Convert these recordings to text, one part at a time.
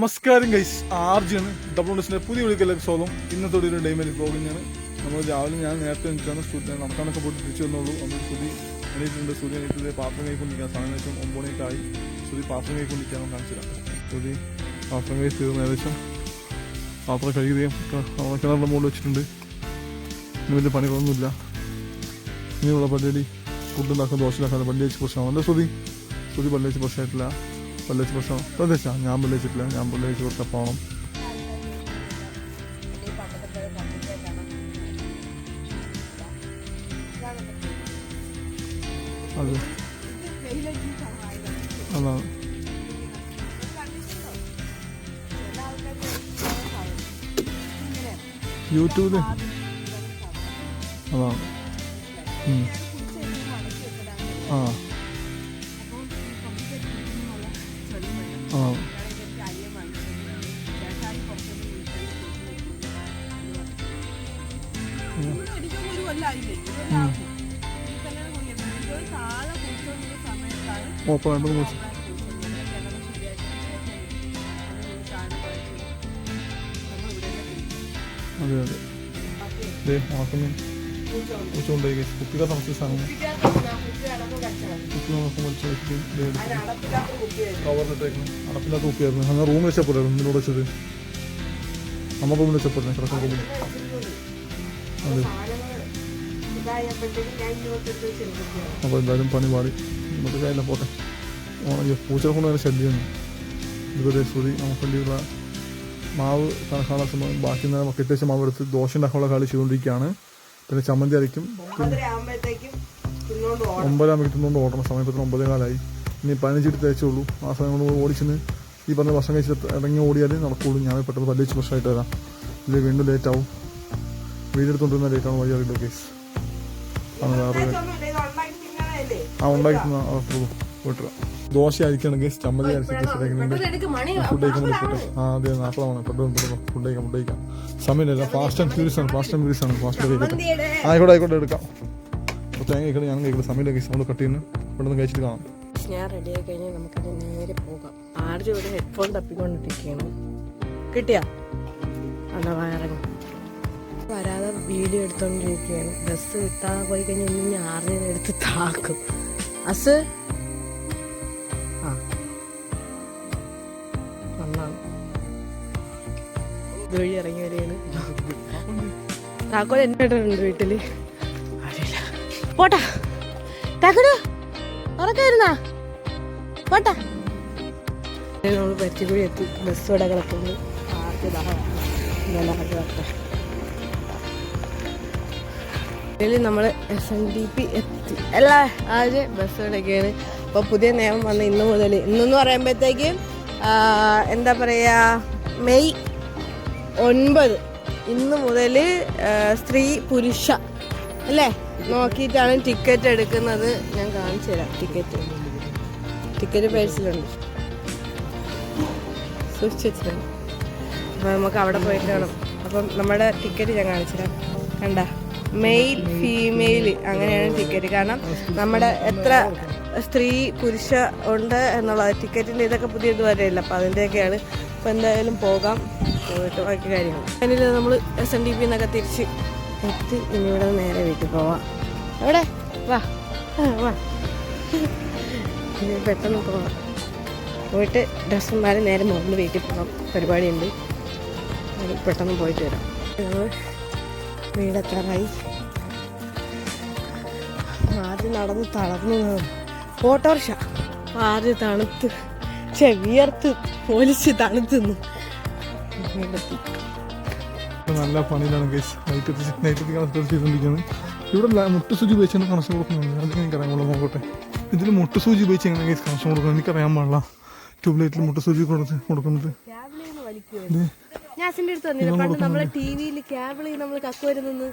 നമസ്കാരം ഗൈസ്, ആർജിയാണ് ഡബ്ല്യൂസിന്റെ പുതിയ വീഡിയോയിലേക്ക് സ്വാഗതം. ഇന്നത്തെ ഒരു ഡൈമേൽ ബ്ലോഗിങ്ങാണ്. നമ്മൾ രാവിലെ ഞാൻ നേരത്തെ നിൽക്കുകയാണ്, നടക്കാനൊക്കെ പോയിട്ട് തിരിച്ചു വന്നുള്ളൂ. നമ്മൾ സുധി എണീറ്റിട്ടുണ്ട്. സുധി എണീറ്റിട്ട് പാത്രം കഴിക്കൊണ്ടിരിക്കുക. സമയം ഏകദേശം 9 മണിയൊക്കെ സുധി പാത്രം കഴിക്കൊണ്ടിരിക്കുകയാണ്. കാണിച്ചില്ല. സുധി പാത്രം കഴിച്ച് തീർന്ന് ഏകദേശം പാത്രം കഴുകുകയും കിണറിൻ്റെ മുകളിൽ വെച്ചിട്ടുണ്ട്. ഇനി വലിയ പണികളൊന്നുമില്ല. ഇനിയുള്ള പരിപാടി ഫുഡ് ഉണ്ടാക്കാൻ, ദോശ ഉണ്ടാക്കാൻ പല്ലേച്ച് പ്രശ്നമാണ്. അല്ലേ സുധി പല്ലേച്ച് പ്രശ്നമായിട്ടില്ല. പല്ലേച്ച് പ്രശ്നം പ്രദേശാ ഞാൻ പല്ലേച്ചിട്ടില്ല. ഞാൻ പല്ലേച്ച് കൊടുത്താൽ പോകണം. അതെ അതാണ് യൂട്യൂബിൽ അതാണ്. ആ ആ ഓപ്പൺ ആയിട്ട് മോശം. അതെ അതെ അതെ ഉണക്കുന്ന പൂച്ചുകൊണ്ടായി കുപ്പിയുടെ സമസ്യ സാധനം കവറിലിട്ടേക്കണം. അടപ്പില്ലാത്ത കുപ്പിയായിരുന്നു. അങ്ങനെ റൂം വെച്ചപ്പോഴായിരുന്നു ഇതിനോട് വെച്ചത്. നമ്മൾ റൂമിൽ വെച്ചപ്പോഴേ കിടക്കുന്ന റൂമിൽ. അതെ അപ്പോൾ എന്തായാലും പണി പാടി നമുക്ക് കാര്യമില്ല, പോട്ടെ. പൂച്ചകളെ കൊണ്ട് തന്നെ ശല്യമാണ്. ഇതുപോലെ സുതി നമുക്ക് വേണ്ടിയുള്ള മാവ് കണക്കാനുള്ള സമയം ബാക്കി കിട്ടിയ വെച്ച മാവ് എടുത്ത് ദോശ ഉണ്ടാക്കാനുള്ള കളി ചെയ്തുകൊണ്ടിരിക്കുകയാണ്. പിന്നെ ചമ്മന്തി അരയ്ക്കും. 9 തിന്നുകൊണ്ട് ഓടണം. സമയം ഇപ്പോൾ 9:15. ഇനി 15 എടുത്ത് തേച്ചുള്ളൂ. ആ സമയം കൊണ്ട് ഓടിച്ചിന് ഈ പറഞ്ഞ ഭക്ഷണം കഴിച്ചിട്ട് ഇറങ്ങി ഓടിയാൽ നടക്കുള്ളൂ. ഞാൻ പെട്ടെന്ന് പല്ലിച്ച് പ്രശ്നമായിട്ട് വരാം. ഇല്ല വീണ്ടും ലേറ്റാവും. വീടെടുത്തോണ്ടിരുന്ന ലേറ്റാവും. വഴി അറിയില്ല കേസ് ആണ്. വേറെ ഉണ്ടാക്കി പോയിട്ട് ദോശ അരിക്കണം കേസ്. ചമ്മന്തി അരച്ചിട്ട് ശരിയാക്കുന്നുണ്ട്. ഫുഡ് കഴിക്കാൻ വേണ്ടി പോട്ടെ. അതെ 40 പെട്ടെന്ന് ഫുഡ് കഴിക്കാം. സമയമില്ല. ഫാസ്റ്റ് ആൻഡ് ഫ്യൂരിയസ് ആണ്. ഫാസ്റ്റ് കഴിക്കട്ടെ. ആയിക്കോട്ടെ എടുക്കാം. അപ്പോൾ തേങ്ങ കഴിക്കണം. ഞാനും കഴിക്കണം. സമയമില്ല കേസ്. നമ്മൾ കട്ട് ചെയ്യുന്നു. പെട്ടെന്ന് കഴിച്ചിട്ട് കാണാം. ഞാൻ റെഡി ആയി കഴിഞ്ഞാൽ നമുക്കത് നേരെ പോകാം. ആർജി ഇവിടെ ഹെഡ്ഫോൺ തപ്പിക്കൊണ്ടിരിക്കുകയാണ്. കിട്ടിയാ അല്ല വയറിങ് വരാതെ വീഡിയോ എടുത്തോണ്ടിരിക്കുകയാണ്. ബസ് കിട്ടാതെ പോയി കഴിഞ്ഞാൽ ഇനി ആർജിനെ എടുത്ത് താക്കും. അസ് നന്നാണ്. ഇതുവഴി ഇറങ്ങി വരികയാണ്. താക്കോൽ എൻ്റെ ഉണ്ട് വീട്ടില്. അറിയില്ല. പോട്ടാ താക്കോട് ഉറക്കായിരുന്നാ പോട്ടാ. നമ്മൾ പറ്റിക്കുഴി എത്തി. ബസ് ഇവിടെ കിടക്കുന്നു. നമ്മൾ SNDP എത്തി. എല്ലാ ആദ്യം ബസ് ഇവിടെയൊക്കെയാണ്. അപ്പോൾ പുതിയ നിയമം വന്ന് ഇന്ന് മുതൽ ഇന്നെന്ന് പറയുമ്പോഴത്തേക്ക് എന്താ പറയുക, മെയ് 9 ഇന്ന് മുതൽ സ്ത്രീ പുരുഷ അല്ലേ നോക്കിയിട്ടാണ് ടിക്കറ്റ് എടുക്കുന്നത്. ഞാൻ കാണിച്ചു തരാം. ടിക്കറ്റ് പേഴ്സിലുണ്ട്, സൂക്ഷിച്ചിട്ടുണ്ട്. അപ്പോൾ നമുക്ക് അവിടെ പോയിട്ട് വേണം. അപ്പം നമ്മുടെ ടിക്കറ്റ് ഞാൻ കാണിച്ചു തരാം. കണ്ട മെയിൽ ഫീമെയിൽ അങ്ങനെയാണ് ടിക്കറ്റ്. കാരണം നമ്മുടെ എത്ര സ്ത്രീ പുരുഷ ഉണ്ട് എന്നുള്ളത് ടിക്കറ്റിൻ്റെ ഇതൊക്കെ പുതിയ ഇതുവരെയില്ല. അപ്പോൾ അതിൻ്റെയൊക്കെയാണ്. അപ്പോൾ എന്തായാലും പോകാം, പോയിട്ട് ബാക്കി കാര്യങ്ങൾ. അതിൽ നമ്മൾ SNDP എന്നൊക്കെ തിരിച്ച് എത്തി. ഇനി ഇവിടെ നേരെ വീട്ടിൽ പോവാം. എവിടെ വാ പെട്ടെന്ന് പോവാം. പോയിട്ട് ഡ്രസ്സുമാർ നേരെ മുകളിൽ വീട്ടിൽ പോകാം. പരിപാടിയുണ്ട്. അത് പെട്ടെന്ന് പോയിട്ട് വരാം. ഞങ്ങൾ വീടെത്താറായി. ആദ്യം നടന്ന് തളർന്നു. ഓട്ടോറിക്ഷ ആദ്യം തണുത്ത് വിയർത്ത് പോലിച്ച് തണുത്തുന്നു. നല്ല പണിയിലാണ് കേസ്. നൈറ്റ് ചെയ്തുകൊണ്ടിരിക്കുന്നത്. ഇവിടെ മുട്ടുസൂചി ഉപയോഗിച്ചാണ് കണക്ഷൻ കൊടുക്കുന്നുണ്ട്. അതിന് എനിക്കറിയാൻ പാടില്ല. നോക്കട്ടെ, ഇതിൽ മുട്ടുസൂചി ഉപയോഗിച്ച് എങ്ങനെ കേസ് കണക്ഷൻ കൊടുക്കുന്നത് എനിക്കറിയാൻ പാടില്ല. ട്യൂബ് ലൈറ്റിൽ മുട്ടുസൂചി കൊടുക്കുന്നത് നമ്മളെ ടിവിയിൽ കേബിൾ നമ്മൾ കക്ക് വരുന്നത്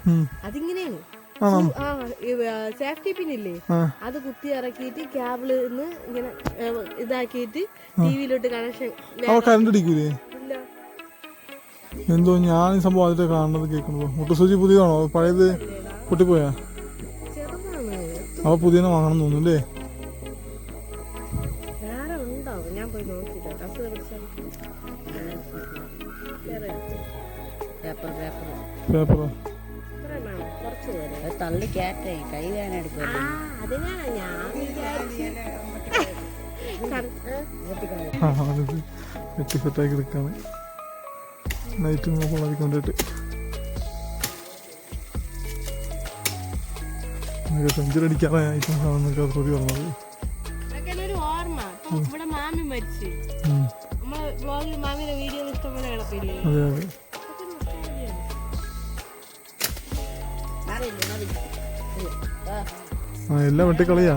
അതിങ്ങനെയാണ്. സേഫ്റ്റി പിന്നില്ലേ, അത് കുത്തി ഇറക്കിയിട്ട് കേബിള് ഇങ്ങനെ ഇതാക്കിയിട്ട് ടിവിയിലോട്ട് കണക്ഷൻ. കറണ്ട് അടിക്കൂലേ? എന്തോ ഞാൻ ഈ സംഭവം ആദ്യത്തെ കാണുന്നത് കേൾക്കുമ്പോ. മുട്ടുസൂചി പുതിയതാണോ പഴയത് പൊട്ടിപ്പോയാ? അപ്പൊ പുതിയ വാങ്ങണം തോന്നുന്നു അല്ലേ? പേപ്പർ പേപ്പറോ? തള്ളി കയറ്റേ കൈ വേന എടുക്കുമല്ലോ. വെട്ടി സെറ്റാക്കി എടുക്കാണ്. നൈറ്റ് നോക്കി കൊണ്ടിട്ട് സെഞ്ചുറി അടിക്കാറായിട്ടാണ് സാധനങ്ങൾക്ക് ശ്രുതി പറഞ്ഞത്. അതെ അതെ. ആ എല്ലാം വെട്ടിക്കളയാ,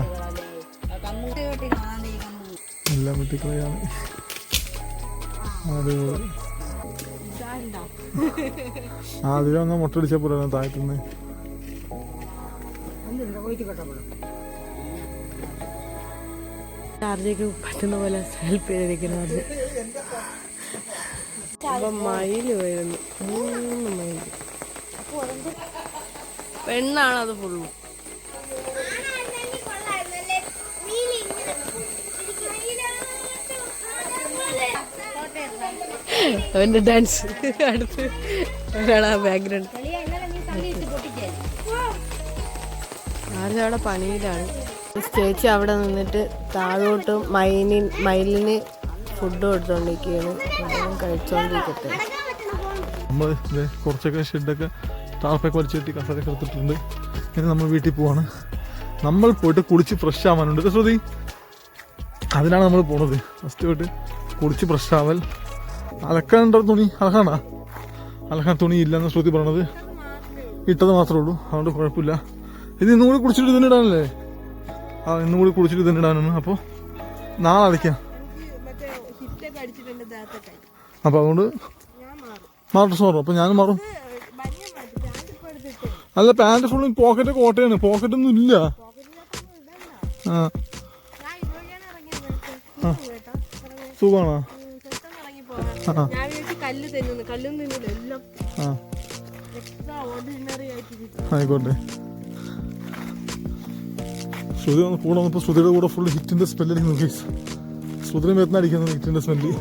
എല്ലാം വെട്ടിക്കളയാണ്. അടിപൊളി. ആദ്യം അങ്ങ് മുട്ടടിച്ച പോലെ താഴത്തുനിന്ന്. ചാർജൊക്കെ പറ്റുന്ന പോലെ സെൽഫ് ചെയ്തിരിക്കുന്നത്. അപ്പൊ മയില് വരുന്നു, 3 മൈൽ. പെണ്ണാണത് ഫുള്ളും. അവന്റെ ഡാൻസ് അടുത്ത് ബാക്ക്ഗ്രൗണ്ട്. ആരും അവിടെ പണിയിലാണ്. ചേച്ചി അവിടെ നിന്നിട്ട് താഴോട്ട് മയിലിന് ഫുഡ് കൊടുത്തോണ്ടിരിക്കുകയാണ്. കഴിച്ചോണ്ടിരിക്കട്ടെ. നമ്മൾ കുറച്ചൊക്കെ ഷെഡൊക്കെ ടാർപ്പൊക്കെ വലിച്ചിട്ട് കസരൊക്കെ എടുത്തിട്ടുണ്ട്. ഇനി നമ്മൾ വീട്ടിൽ പോവാണ്. നമ്മൾ പോയിട്ട് കുളിച്ച് ഫ്രഷ് ആവാനുണ്ട് ശ്രുതി. അതിനാണ് നമ്മൾ പോണത്. ഫസ്റ്റ് പോയിട്ട് കുളിച്ച് ഫ്രഷ് ആവൽ. അലക്കാണ്ട തുണി അലക്കാണ്ടാ? അലക്കാൻ തുണി ഇല്ലെന്ന് ശ്രുതി പറയണത്. ഇട്ടത് മാത്രമേ ഉള്ളൂ, അതുകൊണ്ട് കുഴപ്പമില്ല. ഇത് ഇന്നും കൂടി കുളിച്ചിട്ട് തന്നെ ഇടാനല്ലേ? ആ ഇന്നും കൂടി കുളിച്ചിട്ട് തന്നെ ഇടാനാണ്. അപ്പോൾ നാളെ അലക്കാം. അപ്പോൾ അതുകൊണ്ട് മാറും സോറും. അപ്പോൾ ഞാനും മാറും. അല്ല പാൻറ് ഫുള്ളും പോക്കറ്റൊക്കെ ഓട്ടയാണ്, പോക്കറ്റൊന്നും ഇല്ല. ആ സുഖമാണോ? ആയിക്കോട്ടെ. ശ്രുതി കൂടെ വന്നപ്പോൾ ശ്രുതിയുടെ കൂടെ ഫുള്ള് ഹിറ്റിന്റെ സ്മെല്ല് നോക്കി. ശ്രുതിയുടെ മേത്തുനിന്ന് അടിക്കുന്നത് ഹിറ്റിന്റെ സ്മെല്ല്.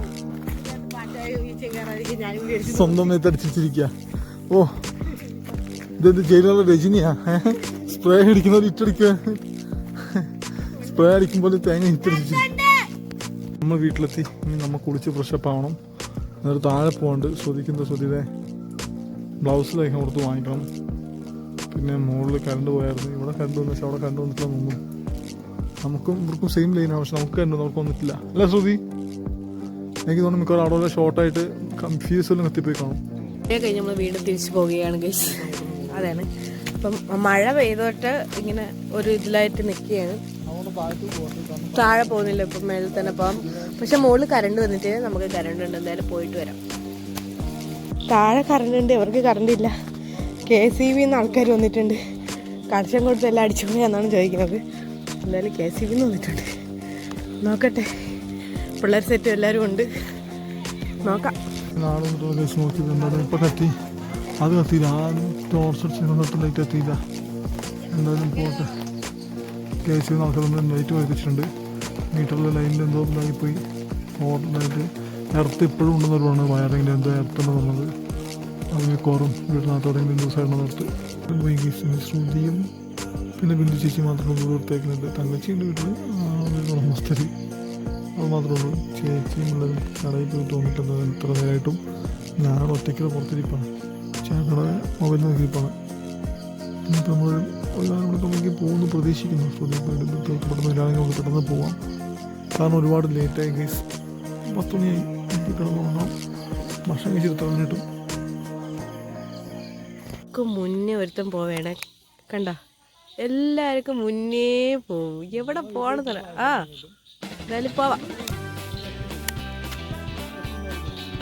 സ്വന്തം മേത്ത് അടിച്ചിരിക്കുക. ഓ ഇതെന്ത് ജയിലുള്ള രജനിയാ? സ്പ്രേ അടിക്കുന്നവർ ഹിറ്റടിക്കുക. സ്പ്രേ അടിക്കുമ്പോൾ തേങ്ങ ഹിറ്റടിച്ചിരിക്കും. നമ്മൾ വീട്ടിലെത്തി. ഇനി നമ്മൾ കുളിച്ച് ഫ്രഷപ്പ് ആവണം. എന്നിട്ട് താഴെ പോകാണ്ട് ശ്രുതിയുടെ ബ്ലൗസ് തയ്ക്കാൻ കൊടുത്ത് വാങ്ങിക്കണം. പിന്നെ മുകളിൽ കറണ്ട് പോയായിരുന്നു. ഇവിടെ കറണ്ട് വന്നു, പക്ഷെ അവിടെ കറണ്ട് വന്നിട്ടില്ല തോന്നുന്നു. നമുക്കും ഇവർക്കും സെയിം ലൈനാണ്, പക്ഷെ നമുക്ക് കറണ്ട് നമുക്ക് വന്നിട്ടില്ല. അല്ല ശ്രുതി? എനിക്ക് തോന്നുന്നു മിക്കവാറും അവിടെ ഷോർട്ടായിട്ട് ഫ്യൂസ് എല്ലാം എത്തിപ്പോയി കാണും. കഴിഞ്ഞ് നമ്മൾ വീണ്ടും തിരിച്ചു പോവുകയാണ് ഗൈസ്. അതാണ് അപ്പം മഴ പെയ്തോട്ട് ഇങ്ങനെ ഒരു ഇതിലായിട്ട് നിൽക്കുകയാണ്. താഴെ പോകുന്നില്ല, ഇപ്പം മേളിൽ തന്നെ പോകാം. പക്ഷെ മുകളിൽ കറണ്ട് വന്നിട്ട് നമുക്ക് കറണ്ട് ഉണ്ട്. എന്തായാലും പോയിട്ട് വരാം. താഴെ കറണ്ട് ഉണ്ട്, ഇവർക്ക് കറണ്ട് ഇല്ല. KCB ആൾക്കാർ വന്നിട്ടുണ്ട്. കണക്ഷൻ കൊടുത്ത് എല്ലാം അടിച്ചു പോയാന്നാണ് ചോദിക്കുന്നത്. എന്തായാലും KCB വന്നിട്ടുണ്ട്. നോക്കട്ടെ, പിള്ളേർ സെറ്റും എല്ലാവരും ഉണ്ട്. നോക്കാം. നാളെ നോക്കി ഇപ്പം കത്തി, അത് കത്തിയില്ല. ആ ടോർച്ച് അടിച്ച് ലൈറ്റ് കത്തിയില്ല. എന്തായാലും പോട്ടെ. KCB ആൾക്കാർ ലൈറ്റ് വഹിച്ചിട്ടുണ്ട്. മീറ്ററിലെ ലൈനിൽ എന്തോ ഇതായിപ്പോയി. ഓർഡറായിട്ട് എർത്ത് ഇപ്പോഴും ഉണ്ടെന്ന് പറഞ്ഞത്. വയറിങ്ങിൽ എന്തോ എർത്തുണ്ടെന്ന് പറഞ്ഞത്. അത് മിക്കവാറും വീട്ടിനകത്തോടെങ്കിലും ദിവസമായിരുന്നു നിർത്ത് പോയി. ശ്രുതിയും പിന്നെ ബിന്ദു ചേച്ചി മാത്രമേ ഉള്ളൂ നിർത്തേക്കുന്നുണ്ട്. തങ്കച്ചിൻ്റെ വീട്ടിൽ ഉടമസ്ഥര് അത് മാത്രമേ ഉള്ളൂ. ചേച്ചിയും ഉള്ളത് കടയിൽ പോയിട്ട് വന്നിട്ടുണ്ട്. ഇത്ര നേരമായിട്ടും ഞാൻ ഒറ്റയ്ക്ക് പുറത്തിരിപ്പാണ്. ചേട്ടയുടെ മൊബൈൽ നോക്കിയിരിപ്പാണ്. ഇന്നിപ്പോൾ നമ്മൾ ഒരാളോടൊക്കെ പോകുന്നു പ്രതീക്ഷിക്കുന്നു. ശ്രുതി പെട്ടെന്ന് ഒരാളെങ്കിൽ പെട്ടെന്ന് പോവാം. കാരണം ഒരുപാട് ലേറ്റായി ഗൈസ്. 10 മണിയായി. കിടന്നുകൊണ്ടാം ഭക്ഷണം കഴിച്ചിട്ട് കിട്ടും. മുന്നേ ഒരുത്തം പോവേണേ കണ്ട, എല്ലാവർക്കും മുന്നേ പോവും. എവിടെ പോവാണെന്നല്ല. ആ എന്തായാലും പോവാം.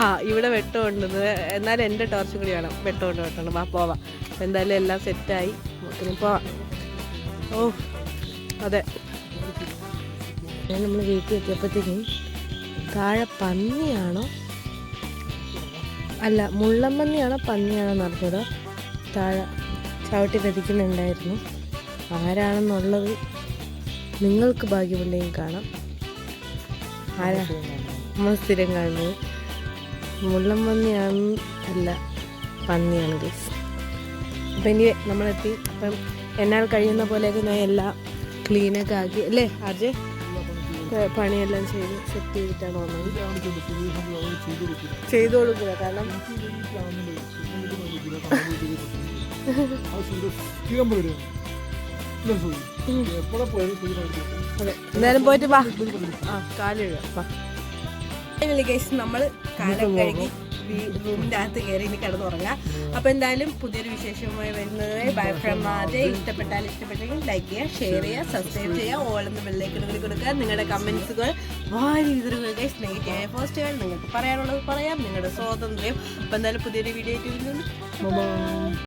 ആ ഇവിടെ വെട്ടമുണ്ടെന്ന്. എന്നാലും എൻ്റെ ടോർച്ചും കൂടി വേണം. വെട്ടമുണ്ട്. വാ പോവാം. എന്തായാലും എല്ലാം സെറ്റായി. നമുക്കിനി പോവാം. ഓ അതെ, നമ്മൾ വീട്ടിൽ എത്തിയപ്പോഴത്തേക്കും താഴെ പന്നിയാണോ അല്ല മുള്ളൻ പന്നിയാണോ പന്നിയാണോ നടന്നത്. താഴെ ചവിട്ടി പതിക്കുന്നുണ്ടായിരുന്നു. ആരാണെന്നുള്ളത് നിങ്ങൾക്ക് ഭാഗ്യമുണ്ടെങ്കിൽ കാണാം. ആരാ നമ്മൾ സ്ഥിരം കാണുന്നത്. മുള്ളം പന്നിയാണ് അല്ല, പന്നിയാണ് ഗൈസ്. അപ്പം ഇനി നമ്മളെത്തി. അപ്പം എന്നാൽ കഴിയുന്ന പോലെയൊക്കെ ഞാൻ എല്ലാം ക്ലീനൊക്കെ ആക്കി അല്ലേ ആർജെ, പണിയെല്ലാം ചെയ്ത് സെറ്റ് ചെയ്തിട്ടാണ് വന്നത്. ചെയ്തു കൊടുക്കുക, കാരണം അതെ. എന്തായാലും പോയിട്ട് വാ, കാല് കഴുകാം. നമ്മൾ കാലം കഴുകി റൂമിൻ്റെ അകത്ത് കയറി ഇനി കിടന്നുറങ്ങാം. അപ്പോൾ എന്തായാലും പുതിയൊരു വിശേഷവുമായി വരുന്നത് ബൈ ഫ്രം ആദ്യം. ഇഷ്ടപ്പെട്ടെങ്കിൽ ലൈക്ക് ചെയ്യുക, ഷെയർ ചെയ്യുക, സബ്സ്ക്രൈബ് ചെയ്യുക, ഓളെന്ന് ബെല്ലേക്ക് കൊടുക്കുക. നിങ്ങളുടെ കമൻസുകൾ വാരി വിതറുക ഗൈസ്. നെഗറ്റീവായ പോസിറ്റീവായ നിങ്ങൾക്ക് പറയാനുള്ളത് പറയാം, നിങ്ങളുടെ സ്വാതന്ത്ര്യം. അപ്പോൾ എന്തായാലും പുതിയൊരു വീഡിയോ ആയിട്ട് വരുന്നുണ്ട്.